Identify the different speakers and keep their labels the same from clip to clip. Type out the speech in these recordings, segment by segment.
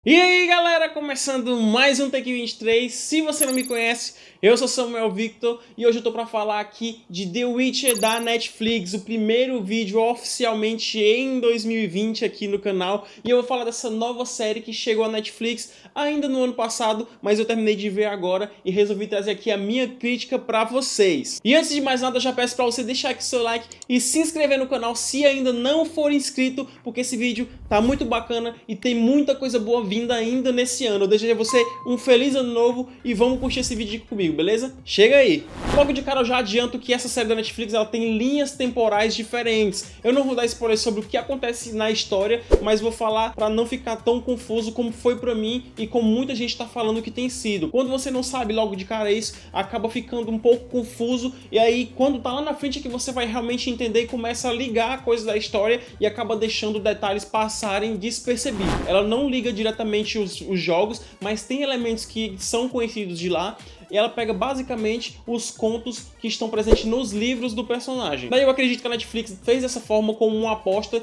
Speaker 1: E aí galera, começando mais um Take 23. Se você não me conhece, eu sou Samuel Victor e hoje eu tô pra falar aqui de The Witcher da Netflix, o primeiro vídeo oficialmente em 2020 aqui no canal. E eu vou falar dessa nova série que chegou à Netflix ainda no ano passado, mas eu terminei de ver agora e resolvi trazer aqui a minha crítica pra vocês. E antes de mais nada, eu já peço pra você deixar aqui seu like e se inscrever no canal se ainda não for inscrito, porque esse vídeo tá muito bacana e tem muita coisa boa vindo ainda nesse ano. Eu desejo a você um feliz ano novo e vamos curtir esse vídeo aqui comigo, beleza? Chega aí! Logo de cara eu já adianto que essa série da Netflix ela tem linhas temporais diferentes. Eu não vou dar spoiler sobre o que acontece na história, mas vou falar pra não ficar tão confuso como foi pra mim e como muita gente tá falando que tem sido. Quando você não sabe logo de cara isso, acaba ficando um pouco confuso e aí quando tá lá na frente é que você vai realmente entender e começa a ligar coisas da história e acaba deixando detalhes passarem despercebidos. Ela não liga diretamente os jogos, mas tem elementos que são conhecidos de lá. E ela pega basicamente os contos que estão presentes nos livros do personagem. Daí eu acredito que a Netflix fez dessa forma como uma aposta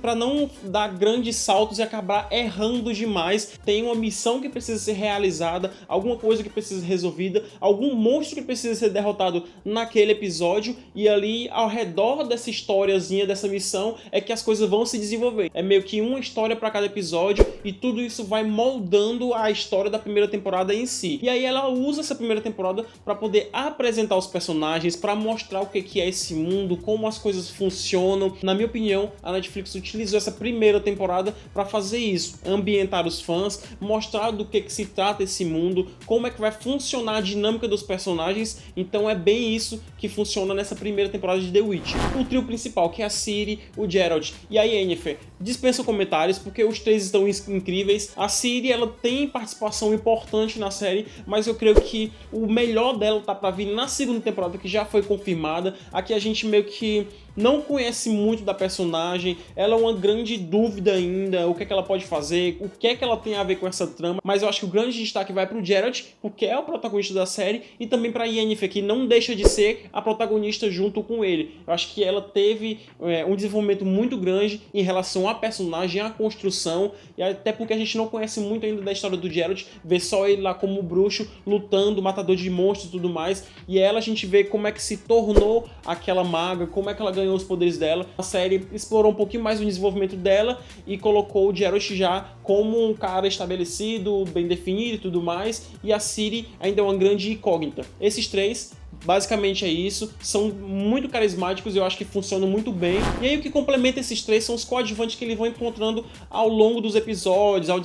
Speaker 1: para não dar grandes saltos e acabar errando demais. Tem uma missão que precisa ser realizada, alguma coisa que precisa ser resolvida, algum monstro que precisa ser derrotado naquele episódio, e ali ao redor dessa historiazinha, dessa missão, é que as coisas vão se desenvolver. É meio que uma história para cada episódio e tudo isso vai moldando a história da primeira temporada em si. E aí ela usa essa primeira temporada para poder apresentar os personagens, para mostrar o que é esse mundo, como as coisas funcionam. Na minha opinião, a Netflix utilizou essa primeira temporada para fazer isso, ambientar os fãs, mostrar do que se trata esse mundo, como é que vai funcionar a dinâmica dos personagens. Então é bem isso que funciona nessa primeira temporada de The Witcher. O trio principal, que é a Ciri, o Geralt e a Yennefer, dispensa comentários porque os três estão incríveis. A Ciri, ela tem participação importante na série, mas eu creio que o melhor dela tá pra vir na segunda temporada, que já foi confirmada. Aqui a gente meio que não conhece muito da personagem, ela é uma grande dúvida ainda, o que é que ela pode fazer, o que é que ela tem a ver com essa trama, mas eu acho que o grande destaque vai pro Geralt, porque é o protagonista da série, e também pra Yennefer, que não deixa de ser a protagonista junto com ele. Eu acho que ela teve um desenvolvimento muito grande em relação à personagem, à construção, e até porque a gente não conhece muito ainda da história do Geralt, vê só ele lá como bruxo, lutando, matador de monstros e tudo mais, e ela a gente vê como é que se tornou aquela maga, como é que ela ganhou os poderes dela. A série explorou um pouquinho mais o desenvolvimento dela e colocou o Geralt já como um cara estabelecido, bem definido e tudo mais, e a Ciri ainda é uma grande incógnita. Esses três basicamente é isso, são muito carismáticos e eu acho que funcionam muito bem. E aí o que complementa esses três são os coadjuvantes que eles vão encontrando ao longo dos episódios, ao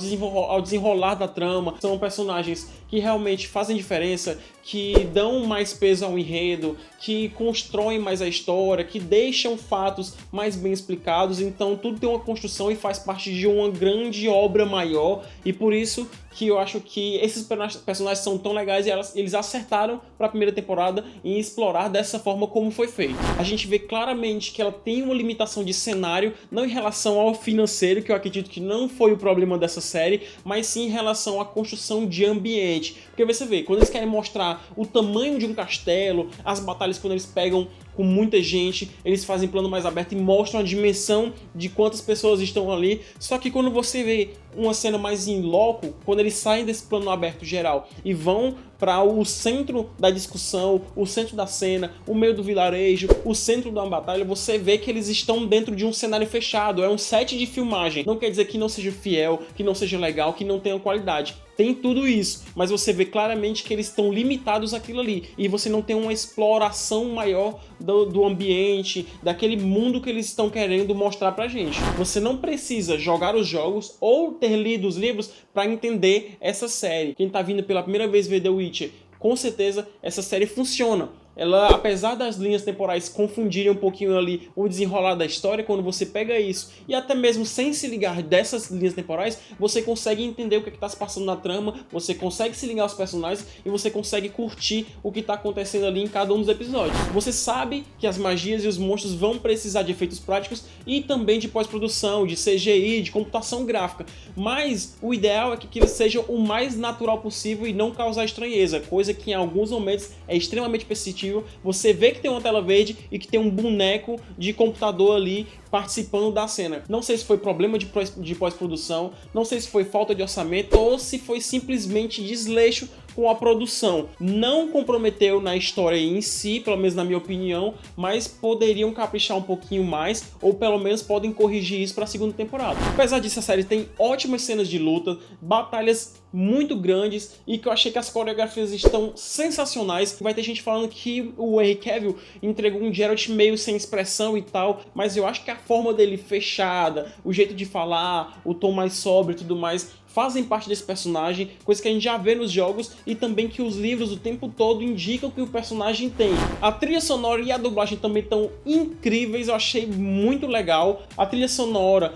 Speaker 1: desenrolar da trama. São personagens que realmente fazem diferença, que dão mais peso ao enredo, que constroem mais a história, que deixam fatos mais bem explicados. Então tudo tem uma construção e faz parte de uma grande obra maior, e por isso que eu acho que esses personagens são tão legais e eles acertaram para a primeira temporada em explorar dessa forma como foi feito. A gente vê claramente que ela tem uma limitação de cenário, não em relação ao financeiro, que eu acredito que não foi o problema dessa série, mas sim em relação à construção de ambiente. Porque você vê, quando eles querem mostrar o tamanho de um castelo, as batalhas quando eles pegam com muita gente, eles fazem plano mais aberto e mostram a dimensão de quantas pessoas estão ali. Só que quando você vê uma cena mais in loco, quando eles saem desse plano aberto geral e vão para o centro da discussão, o centro da cena, o meio do vilarejo, o centro da batalha, você vê que eles estão dentro de um cenário fechado, é um set de filmagem. Não quer dizer que não seja fiel, que não seja legal, que não tenha qualidade. Tem tudo isso, mas você vê claramente que eles estão limitados àquilo ali, e você não tem uma exploração maior do ambiente, daquele mundo que eles estão querendo mostrar pra gente. Você não precisa jogar os jogos ou ter lido os livros para entender essa série. Quem tá vindo pela primeira vez ver The Witcher, com certeza essa série funciona. Ela, apesar das linhas temporais confundirem um pouquinho ali o desenrolar da história, quando você pega isso e até mesmo sem se ligar dessas linhas temporais, você consegue entender o que está se passando na trama, você consegue se ligar aos personagens e você consegue curtir o que está acontecendo ali em cada um dos episódios. Você sabe que as magias e os monstros vão precisar de efeitos práticos e também de pós-produção, de CGI, de computação gráfica, mas o ideal é que aquilo seja o mais natural possível e não causar estranheza, coisa que em alguns momentos é extremamente perceptível perspectiva, você vê que tem uma tela verde e que tem um boneco de computador ali participando da cena. Não sei se foi problema de pós-produção, não sei se foi falta de orçamento ou se foi simplesmente desleixo com a produção. Não comprometeu na história em si, pelo menos na minha opinião, mas poderiam caprichar um pouquinho mais, ou pelo menos podem corrigir isso para a segunda temporada. Apesar disso, a série tem ótimas cenas de luta, batalhas muito grandes e que eu achei que as coreografias estão sensacionais. Vai ter gente falando que o Henry Cavill entregou um Geralt meio sem expressão e tal, mas eu acho que a forma dele fechada, o jeito de falar, o tom mais sóbrio e tudo mais, fazem parte desse personagem, coisa que a gente já vê nos jogos e também que os livros o tempo todo indicam que o personagem tem. A trilha sonora e a dublagem também estão incríveis, eu achei muito legal. A trilha sonora,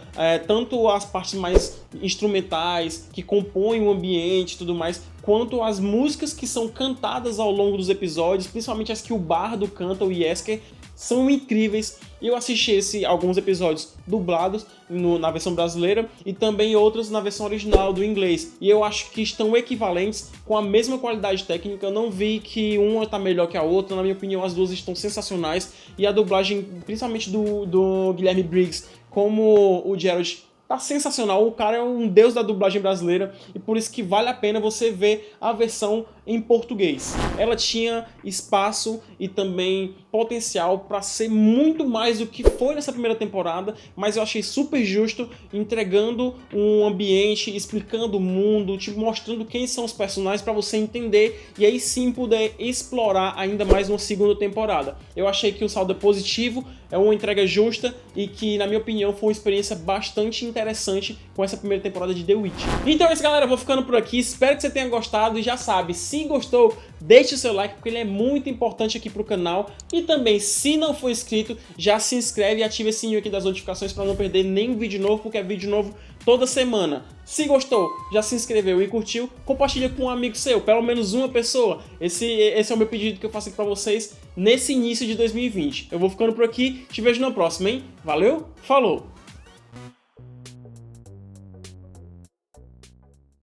Speaker 1: tanto as partes mais instrumentais, que compõem o ambiente e tudo mais, quanto as músicas que são cantadas ao longo dos episódios, principalmente as que o Bardo canta, o Yesker, são incríveis. Eu assisti alguns episódios dublados na versão brasileira e também outros na versão original do inglês. E eu acho que estão equivalentes, com a mesma qualidade técnica. Eu não vi que uma está melhor que a outra. Na minha opinião, as duas estão sensacionais. E a dublagem, principalmente do Guilherme Briggs, como o Geralt, tá sensacional. O cara é um deus da dublagem brasileira e por isso que vale a pena você ver a versão em português. Ela tinha espaço e também potencial para ser muito mais do que foi nessa primeira temporada, mas eu achei super justo, entregando um ambiente, explicando o mundo, tipo, mostrando quem são os personagens para você entender e aí sim poder explorar ainda mais uma segunda temporada. Eu achei que o saldo é positivo, é uma entrega justa e que, na minha opinião, foi uma experiência bastante interessante com essa primeira temporada de The Witcher. Então é isso, galera, eu vou ficando por aqui, espero que você tenha gostado e já sabe, se gostou, deixe o seu like porque ele é muito importante aqui pro canal e também, se não for inscrito, já se inscreve e ativa esse sininho aqui das notificações para não perder nenhum vídeo novo, porque é vídeo novo toda semana. Se gostou, já se inscreveu e curtiu, compartilha com um amigo seu, pelo menos uma pessoa. Esse é o meu pedido que eu faço aqui pra vocês nesse início de 2020. Eu vou ficando por aqui, te vejo na próxima, hein? Valeu, falou!